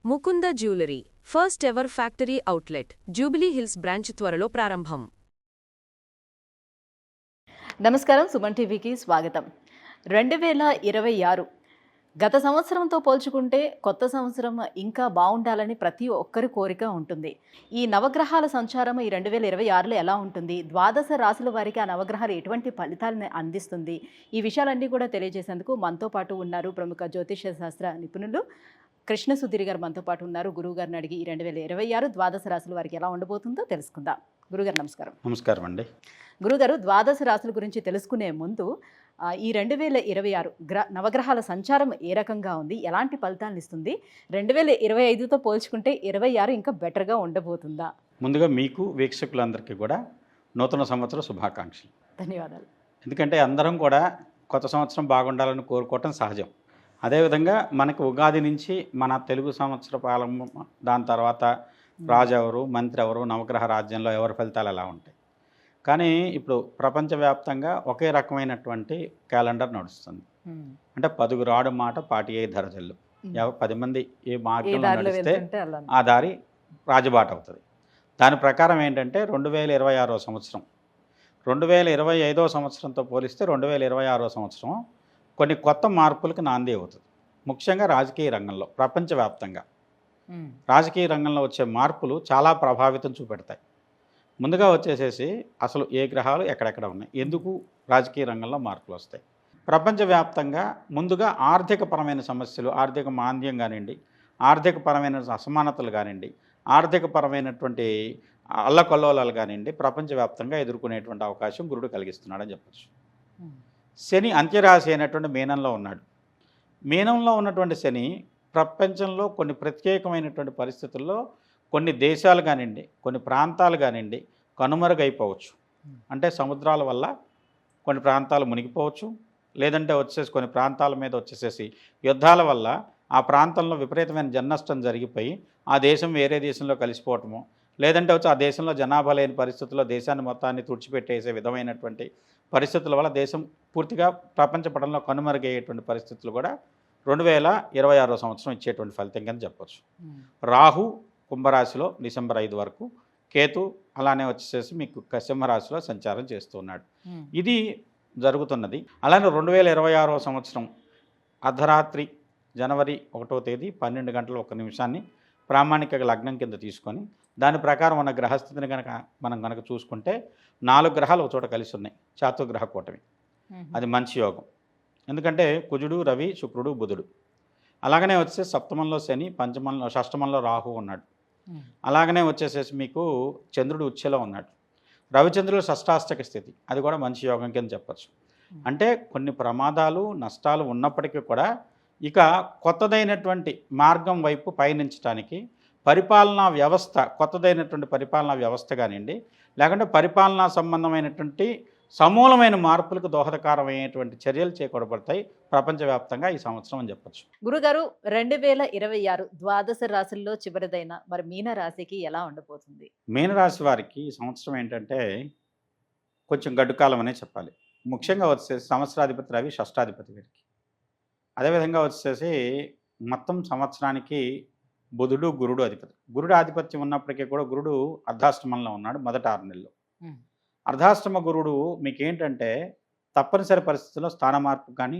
Mukunda jewellery first ever factory outlet jubilee hills branch త్వరలో ప్రారంభం. నమస్కారం, సుమన్ టీవీకి స్వాగతం. 2026 గత సంవత్సరంతో పోల్చుకుంటే కొత్త సంవత్సరం ఇంకా బాగుండాలని ప్రతి ఒక్కరి కోరిక ఉంటుంది. ఈ నవగ్రహాల సంచారం ఈ 2026లో ఎలా ఉంటుంది, ద్వాదశ రాశుల వారికి ఆ నవగ్రహాలు ఎటువంటి ఫలితాలను అందిస్తుంది, ఈ విషయాలన్నీ కూడా తెలియజేసేందుకు మనతో పాటు ఉన్నారు ప్రముఖ జ్యోతిష శాస్త్ర నిపుణులు కృష్ణ సుధీర్ గారు. మనతో పాటు ఉన్నారు. గురువు గారిని అడిగి ఈ 2026 ద్వాదశ రాశుల వారికి ఎలా ఉండబోతుందో తెలుసుకుందాం. గురుగారు నమస్కారం. నమస్కారం అండి. గురుగారు, ద్వాదశ రాశుల గురించి తెలుసుకునే ముందు ఈ 2026 నవగ్రహాల సంచారం ఏ రకంగా ఉంది, ఎలాంటి ఫలితాలను ఇస్తుంది, 2025తో పోల్చుకుంటే 26 ఇంకా బెటర్గా ఉండబోతుందా? ముందుగా మీకు వీక్షకులందరికీ కూడా నూతన సంవత్సర శుభాకాంక్షలు. ధన్యవాదాలు. ఎందుకంటే అందరం కూడా కొత్త సంవత్సరం బాగుండాలని కోరుకోవటం సహజం. అదేవిధంగా మనకు ఉగాది నుంచి మన తెలుగు సంవత్సర పాలన, దాని తర్వాత రాజు ఎవరు, మంత్రి ఎవరు, నవగ్రహ రాజ్యంలో ఎవరి ఫలితాలు ఎలా ఉంటాయి. కానీ ఇప్పుడు ప్రపంచవ్యాప్తంగా ఒకే రకమైనటువంటి క్యాలెండర్ నడుస్తుంది. అంటే 10 రాడు మాట 10 ధరజల్లు. 10 మంది ఏ మార్గంలో నడిస్తే ఆ దారి రాజబాట అవుతుంది. దాని ప్రకారం ఏంటంటే 2026 సంవత్సరం 2025 సంవత్సరంతో పోలిస్తే 2026 సంవత్సరం కొన్ని కొత్త మార్పులకు నాంది అవుతుంది. ముఖ్యంగా రాజకీయ రంగంలో, ప్రపంచవ్యాప్తంగా రాజకీయ రంగంలో వచ్చే మార్పులు చాలా ప్రభావితం చూపెడతాయి. ముందుగా వచ్చేసేసి అసలు ఏ గ్రహాలు ఎక్కడెక్కడ ఉన్నాయి, ఎందుకు రాజకీయ రంగంలో మార్పులు వస్తాయి. ప్రపంచవ్యాప్తంగా ముందుగా ఆర్థికపరమైన సమస్యలు, ఆర్థిక మాంద్యం కానివ్వండి, ఆర్థికపరమైన అసమానతలు కానివ్వండి, ఆర్థికపరమైనటువంటి అల్లకల్లోలాలు కానివ్వండి, ప్రపంచవ్యాప్తంగా ఎదుర్కొనేటువంటి అవకాశం గురుడు కలిగిస్తున్నాడని చెప్పచ్చు. శని అంత్యరాశి అయినటువంటి మీనంలో ఉన్నాడు. మీనంలో ఉన్నటువంటి శని ప్రపంచంలో కొన్ని ప్రత్యేకమైనటువంటి పరిస్థితుల్లో కొన్ని దేశాలు కానివ్వండి, కొన్ని ప్రాంతాలు కానివ్వండి కనుమరుగైపోవచ్చు. అంటే సముద్రాల వల్ల కొన్ని ప్రాంతాలు మునిగిపోవచ్చు, లేదంటే వచ్చేసి కొన్ని ప్రాంతాల మీద వచ్చేసేసి యుద్ధాల వల్ల ఆ ప్రాంతంలో విపరీతమైన జననష్టం జరిగిపోయి ఆ దేశం వేరే దేశంలో కలిసిపోవటము, లేదంటే వచ్చి ఆ దేశంలో జనాభా లేని పరిస్థితుల్లో దేశాన్ని మొత్తాన్ని తుడిచిపెట్టేసే విధమైనటువంటి పరిస్థితుల వల్ల దేశం పూర్తిగా ప్రపంచ పటంలో కనుమరుగయ్యేటువంటి పరిస్థితులు కూడా 2026 సంవత్సరం ఇచ్చేటువంటి ఫలితం కింద చెప్పచ్చు. రాహు కుంభరాశిలో డిసెంబర్ 5 వరకు, కేతు అలానే వచ్చేసేసి మీకు సింహరాశిలో సంచారం చేస్తున్నాడు. ఇది జరుగుతున్నది. అలానే 2026 సంవత్సరం అర్ధరాత్రి జనవరి 1వ తేదీ 12 గంటల 1 నిమిషాన్ని ప్రామాణిక లగ్నం కింద తీసుకొని దాని ప్రకారం ఉన్న గ్రహస్థితిని మనం కనుక చూసుకుంటే 4 గ్రహాలు ఒక చోట కలిసి ఉన్నాయి. చాతుర్గ్రహ కూటమి, అది మంచి యోగం. ఎందుకంటే కుజుడు, రవి, శుక్రుడు, బుధుడు. అలాగనే వచ్చే సప్తమంలో శని, పంచమంలో షష్టమంలో రాహు ఉన్నాడు. అలాగనే వచ్చేసేసి మీకు చంద్రుడు ఉచ్ఛలో ఉన్నాడు. రవిచంద్రుడు షష్టాష్టక స్థితి, అది కూడా మంచి యోగం కింద చెప్పచ్చు. అంటే కొన్ని ప్రమాదాలు, నష్టాలు ఉన్నప్పటికీ కూడా ఇక కొత్తదైనటువంటి మార్గం వైపు పయనించడానికి పరిపాలనా వ్యవస్థ, కొత్తదైనటువంటి పరిపాలనా వ్యవస్థ కానివ్వండి, లేకుంటే పరిపాలనా సంబంధమైనటువంటి సమూలమైన మార్పులకు దోహదకారమైనటువంటి చర్యలు చేకూడబడతాయి ప్రపంచవ్యాప్తంగా ఈ సంవత్సరం అని చెప్పచ్చు. గురుగారు, 2026 ద్వాదశ రాశుల్లో చివరిదైన మరి మీనరాశికి ఎలా ఉండబోతుంది? మీనరాశి వారికి ఈ సంవత్సరం ఏంటంటే కొంచెం గడ్డుకాలం అనే చెప్పాలి. ముఖ్యంగా వచ్చేసి సంవత్సరాధిపతి రవి షష్టాధిపతి వీరికి. అదేవిధంగా వచ్చేసి మొత్తం సంవత్సరానికి బుధుడు, గురుడు అధిపతి. గురుడు ఆధిపత్యం ఉన్నప్పటికీ కూడా గురుడు అర్ధాష్టమంలో ఉన్నాడు మొదటి 6 నెలలు. అర్ధాష్టమ గురుడు మీకేంటంటే తప్పనిసరి పరిస్థితుల్లో స్థాన మార్పు కానీ,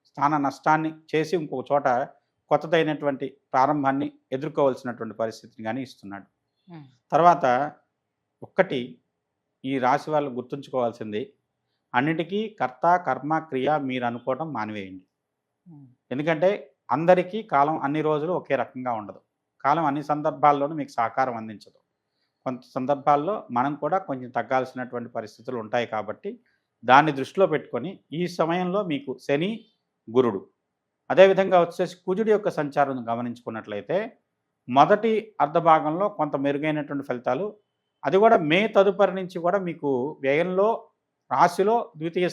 స్థాన నష్టాన్ని చేసి ఇంకొక చోట కొత్తదైనటువంటి ప్రారంభాన్ని ఎదుర్కోవాల్సినటువంటి పరిస్థితిని కానీ ఇస్తున్నాడు. తర్వాత ఒక్కటి ఈ రాశి వాళ్ళు గుర్తుంచుకోవాల్సింది, అన్నిటికీ కర్త, కర్మ, క్రియ మీరు అనుకోవటం మానివేయండి. ఎందుకంటే అందరికీ కాలం అన్ని రోజులు ఒకే రకంగా ఉండదు. కాలం అన్ని సందర్భాల్లోనూ మీకు సహకారం అందించదు. కొంత సందర్భాల్లో మనం కూడా కొంచెం తగ్గాల్సినటువంటి పరిస్థితులు ఉంటాయి. కాబట్టి దాన్ని దృష్టిలో పెట్టుకొని ఈ సమయంలో మీకు శని, గురుడు, అదేవిధంగా వచ్చేసి కుజుడి యొక్క సంచారం గమనించుకున్నట్లయితే మొదటి అర్ధభాగంలో కొంత మెరుగైనటువంటి ఫలితాలు, అది కూడా మే తదుపరి నుంచి కూడా మీకు వ్యయంలో రాశిలో ద్వితీయ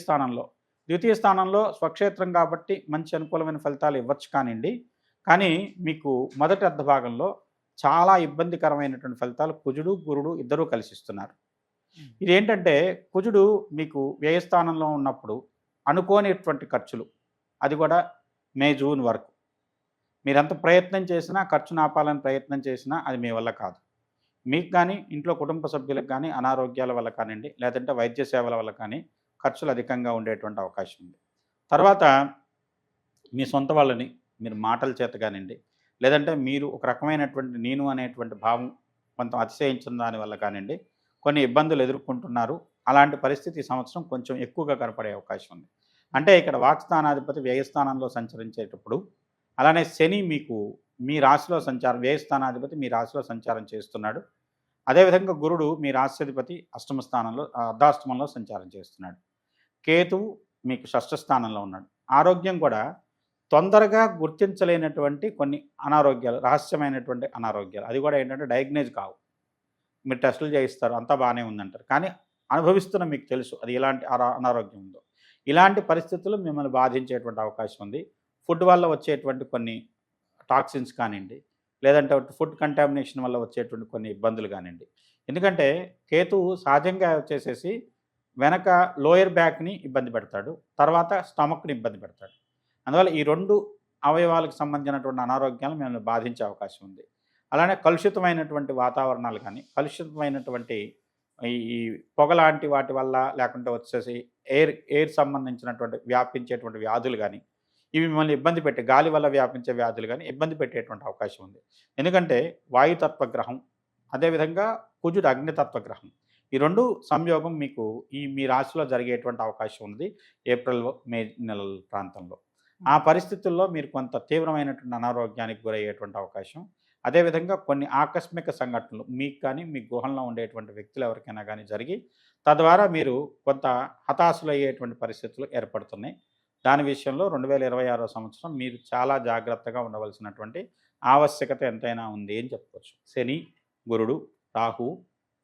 స్థానంలో స్వక్షేత్రం కాబట్టి మంచి అనుకూలమైన ఫలితాలు ఇవ్వచ్చు కానివ్వండి. కానీ మీకు మొదటి అర్ధభాగంలో చాలా ఇబ్బందికరమైనటువంటి ఫలితాలు కుజుడు, గురుడు ఇద్దరూ కలిసిస్తున్నారు. ఇదేంటంటే కుజుడు మీకు వ్యయస్థానంలో ఉన్నప్పుడు అనుకోనిటువంటి ఖర్చులు, అది కూడా మే జూన్ వరకు మీరెంత ప్రయత్నం చేసినా, ఖర్చును ఆపాలని ప్రయత్నం చేసినా అది మీ వల్ల కాదు. మీకు కానీ, ఇంట్లో కుటుంబ సభ్యులకు కానీ అనారోగ్యాల వల్ల కానివ్వండి, లేదంటే వైద్య సేవల వల్ల కానీ ఖర్చులు అధికంగా ఉండేటువంటి అవకాశం ఉంది. తర్వాత మీ సొంత వాళ్ళని మీరు మాటల చేత కానివ్వండి, లేదంటే మీరు ఒక రకమైనటువంటి నేను అనేటువంటి భావం కొంత అతిశయించిన దానివల్ల కానివ్వండి, కొన్ని ఇబ్బందులు ఎదుర్కొంటున్నారు. అలాంటి పరిస్థితి ఈ సంవత్సరం కొంచెం ఎక్కువగా కనపడే అవకాశం ఉంది. అంటే ఇక్కడ వాక్స్థానాధిపతి వ్యయస్థానంలో సంచరించేటప్పుడు, అలానే శని మీకు మీ రాశిలో సంచారం, వ్యయస్థానాధిపతి మీ రాశిలో సంచారం చేస్తున్నాడు. అదేవిధంగా గురుడు మీ రాశ్యాధిపతి అష్టమ స్థానంలో అర్ధాష్టమంలో సంచారం చేస్తున్నాడు. కేతువు మీకు షష్ఠ స్థానంలో ఉన్నాడు. ఆరోగ్యం కూడా తొందరగా గుర్తించలేనటువంటి కొన్ని అనారోగ్యాలు, రహస్యమైనటువంటి అనారోగ్యాలు, అది కూడా ఏంటంటే డయాగ్నైజ్ కావు. మీరు టెస్టులు చేయిస్తారు, అంతా బాగానే ఉందంటారు, కానీ అనుభవిస్తున్న మీకు తెలుసు అది ఎలాంటి అనారోగ్యం ఉందో. ఇలాంటి పరిస్థితులు మిమ్మల్ని బాధించేటువంటి అవకాశం ఉంది. ఫుడ్ వల్ల వచ్చేటువంటి కొన్ని టాక్సిన్స్ కానివ్వండి, లేదంటే ఫుడ్ కంటామినేషన్ వల్ల వచ్చేటువంటి కొన్ని ఇబ్బందులు కానివ్వండి. ఎందుకంటే కేతువు సహజంగా వచ్చేసేసి వెనక లోయర్ బ్యాక్ని ఇబ్బంది పెడతాడు, తర్వాత స్టమక్ని ఇబ్బంది పెడతాడు. అందువల్ల ఈ 2 అవయవాలకు సంబంధించినటువంటి అనారోగ్యాలు మిమ్మల్ని బాధించే అవకాశం ఉంది. అలానే కలుషితమైనటువంటి వాతావరణాలు కానీ, కలుషితమైనటువంటి ఈ పొగ లాంటి వాటి వల్ల, లేకుంటే వచ్చేసి ఎయిర్ సంబంధించినటువంటి వ్యాపించేటువంటి వ్యాధులు కానీ, ఇవి మిమ్మల్ని ఇబ్బంది పెట్టే, గాలి వల్ల వ్యాపించే వ్యాధులు కానీ ఇబ్బంది పెట్టేటువంటి అవకాశం ఉంది. ఎందుకంటే వాయుతత్వ గ్రహం, అదేవిధంగా కుజుడు అగ్నితత్వ గ్రహం, ఈ 2 సంయోగం మీకు మీ రాశిలో జరిగేటువంటి అవకాశం ఉంది ఏప్రిల్ మే నెలల ప్రాంతంలో. ఆ పరిస్థితుల్లో మీరు కొంత తీవ్రమైనటువంటి అనారోగ్యానికి గురయ్యేటువంటి అవకాశం, అదేవిధంగా కొన్ని ఆకస్మిక సంఘటనలు మీకు కానీ, మీ గృహంలో ఉండేటువంటి వ్యక్తులు ఎవరికైనా కానీ జరిగి, తద్వారా మీరు కొంత హతాశులయ్యేటువంటి పరిస్థితులు ఏర్పడుతున్నాయి. దాని విషయంలో 2026 సంవత్సరం మీరు చాలా జాగ్రత్తగా ఉండవలసినటువంటి ఆవశ్యకత ఎంతైనా ఉంది అని చెప్పుకోవచ్చు. శని, గురుడు, రాహు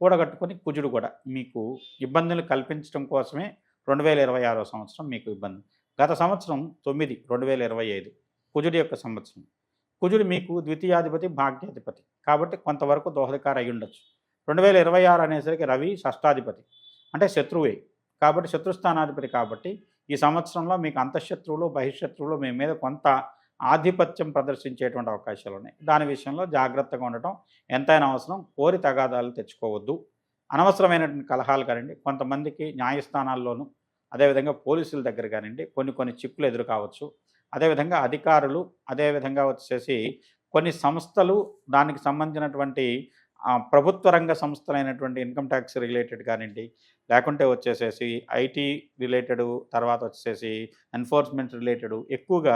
కూడగట్టుకొని కుజుడు కూడా మీకు ఇబ్బందులు కల్పించడం కోసమే 2026 సంవత్సరం మీకు ఇబ్బంది. గత సంవత్సరం 9 2025 కుజుడి యొక్క సంవత్సరం. కుజుడు మీకు ద్వితీయాధిపతి, భాగ్యాధిపతి కాబట్టి కొంతవరకు దోహదకారు అయి ఉండొచ్చు. 2026 అనేసరికి రవి షష్టాధిపతి, అంటే శత్రువే కాబట్టి శత్రుస్థానాధిపతి. కాబట్టి ఈ సంవత్సరంలో మీకు అంతఃశత్రువులు, బహిర్శత్రువులు మీ మీద కొంత ఆధిపత్యం ప్రదర్శించేటువంటి అవకాశాలు ఉన్నాయి. దాని విషయంలో జాగ్రత్తగా ఉండటం ఎంతైనా అవసరం. కోరి తగాదాలు తెచ్చుకోవద్దు. అనవసరమైనటువంటి కలహాలు కానివ్వండి, కొంతమందికి న్యాయస్థానాల్లోనూ, అదేవిధంగా పోలీసుల దగ్గర కానివ్వండి కొన్ని చిక్కులు ఎదురు కావచ్చు. అదేవిధంగా అధికారులు, అదేవిధంగా వచ్చేసి కొన్ని సంస్థలు, దానికి సంబంధించినటువంటి ప్రభుత్వ రంగ సంస్థలైనటువంటి ఇన్కమ్ ట్యాక్స్ రిలేటెడ్ కానివ్వండి, లేకుంటే వచ్చేసేసి ఐటీ రిలేటెడ్, తర్వాత వచ్చేసి ఎన్ఫోర్స్మెంట్ రిలేటెడ్, ఎక్కువగా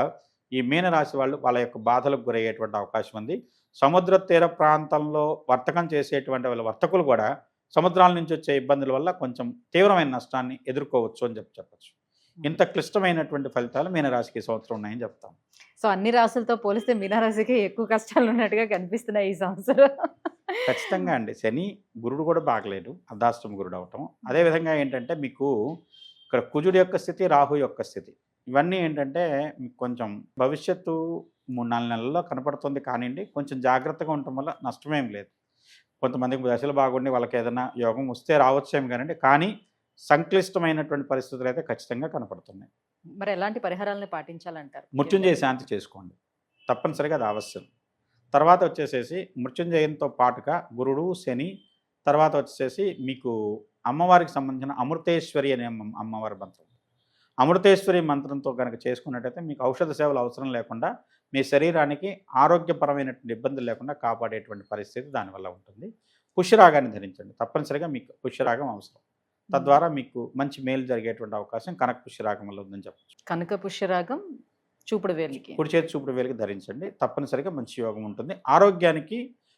ఈ మీనరాశి వాళ్ళు వాళ్ళ యొక్క బాధలకు గురయ్యేటువంటి అవకాశం ఉంది. సముద్ర తీర ప్రాంతంలో వర్తకం చేసేటువంటి వాళ్ళ వర్తకులు కూడా సముద్రాల నుంచి వచ్చే ఇబ్బందుల వల్ల కొంచెం తీవ్రమైన నష్టాన్ని ఎదుర్కోవచ్చు అని చెప్పచ్చు. ఇంత క్లిష్టమైనటువంటి ఫలితాలు మీనరాశికి సంవత్సరం ఉన్నాయని చెప్తాం. సో అన్ని రాశులతో పోలిస్తే మీనరాశికి ఎక్కువ కష్టాలు ఉన్నట్టుగా కనిపిస్తున్నాయి ఈ సంవత్సరం. ఖచ్చితంగా అండి. శని, గురుడు కూడా బాగలేడు, అర్ధాష్టమ గురుడు అవటం. అదేవిధంగా ఏంటంటే మీకు ఇక్కడ కుజుడి యొక్క స్థితి, రాహు యొక్క స్థితి, ఇవన్నీ ఏంటంటే మీకు కొంచెం భవిష్యత్తు 3-4 నెలల్లో కనపడుతుంది కానివ్వండి. కొంచెం జాగ్రత్తగా ఉండటం వల్ల నష్టమేం లేదు. కొంతమందికి దశలు బాగుండి వాళ్ళకి ఏదైనా యోగం వస్తే రావచ్చేమో కానివ్వండి, కానీ సంక్లిష్టమైనటువంటి పరిస్థితులు అయితే ఖచ్చితంగా కనపడుతున్నాయి. మరి ఎలాంటి పరిహారాలను పాటించాలంటారు? మృత్యుంజయ శాంతి చేసుకోండి, తప్పనిసరిగా అది అవశ్యం. తర్వాత వచ్చేసేసి మృత్యుంజయంతో పాటుగా గురుడు, శని, తర్వాత వచ్చేసి మీకు అమ్మవారికి సంబంధించిన అమృతేశ్వరి అనే అమ్మవారి మంత్రం, అమృతేశ్వరి మంత్రంతో కనుక చేసుకున్నట్టయితే మీకు ఔషధ సేవలు అవసరం లేకుండా మీ శరీరానికి ఆరోగ్యపరమైనటువంటి ఇబ్బందులు లేకుండా కాపాడేటువంటి పరిస్థితి దానివల్ల ఉంటుంది. పుష్యరాగాన్ని ధరించండి, తప్పనిసరిగా మీకు పుష్యరాగం అవసరం. తద్వారా మీకు మంచి మేలు జరిగేటువంటి అవకాశం కనక పుష్యరాగం వల్ల ఉందని చెప్పచ్చు. కనక పుష్యరాగం చూపుడు వేలికి, కుడి చేతి చూపుడు వేలికి ధరించండి, తప్పనిసరిగా మంచి యోగం ఉంటుంది. ఆరోగ్యానికి,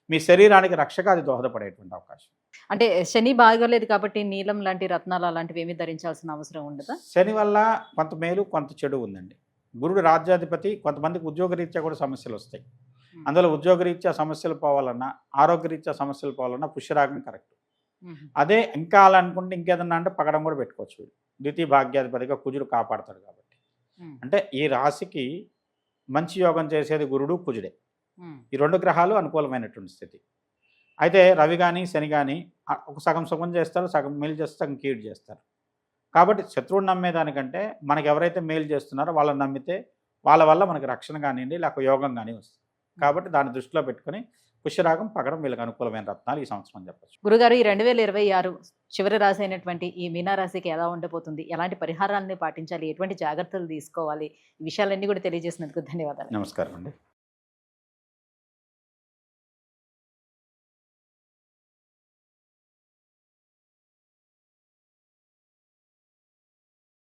మీ శరీరానికి రక్షగా అది దోహదపడేటువంటి అవకాశం. అంటే శని బాగోలేదు కాబట్టి నీలం లాంటి రత్నాలు అలాంటివి ఏమీ ధరించాల్సిన అవసరం ఉండదా? శని వల్ల కొంత మేలు, కొంత చెడు ఉందండి. గురుడు రాజ్యాధిపతి, కొంతమందికి ఉద్యోగరీత్యా కూడా సమస్యలు వస్తాయి. అందులో ఉద్యోగరీత్యా సమస్యలు పోవాలన్నా, ఆరోగ్యరీత్యా సమస్యలు పోవాలన్నా పుష్యరాగం కరెక్ట్. అదే ఇంకా అలా అనుకుంటే ఇంకేదన్నా అంటే పగడం కూడా పెట్టుకోవచ్చు. ద్వితీయ భాగ్యాధిపతిగా కుజుడు కాపాడతాడు కాబట్టి. అంటే ఈ రాశికి మంచి యోగం చేసేది గురుడు, కుజుడే. ఈ 2 గ్రహాలు అనుకూలమైనటువంటి స్థితి. అయితే రవి కానీ, శని కానీ ఒక సగం సుఖం చేస్తారు, సగం మేలు చేస్తారు, సగం కీడు చేస్తారు. కాబట్టి శత్రువుని నమ్మేదానికంటే మనకు ఎవరైతే మేలు చేస్తున్నారో వాళ్ళని నమ్మితే వాళ్ళ వల్ల మనకి రక్షణ కానివ్వండి, లేక యోగం కానీ వస్తుంది. కాబట్టి దాన్ని దృష్టిలో పెట్టుకొని పుష్యరాగం పగడం వీళ్ళకి అనుకూలమైన రత్నాలు ఈ సంవత్సరం అని చెప్పచ్చు. గురుగారు, ఈ 2026 చివరి రాశి అయినటువంటి ఈ మీనారాశికి ఎలా ఉండబోతుంది, ఎలాంటి పరిహారాలని పాటించాలి, ఎటువంటి జాగ్రత్తలు తీసుకోవాలి, ఈ విషయాలన్నీ కూడా తెలియజేసినందుకు ధన్యవాదాలు. నమస్కారం అండి.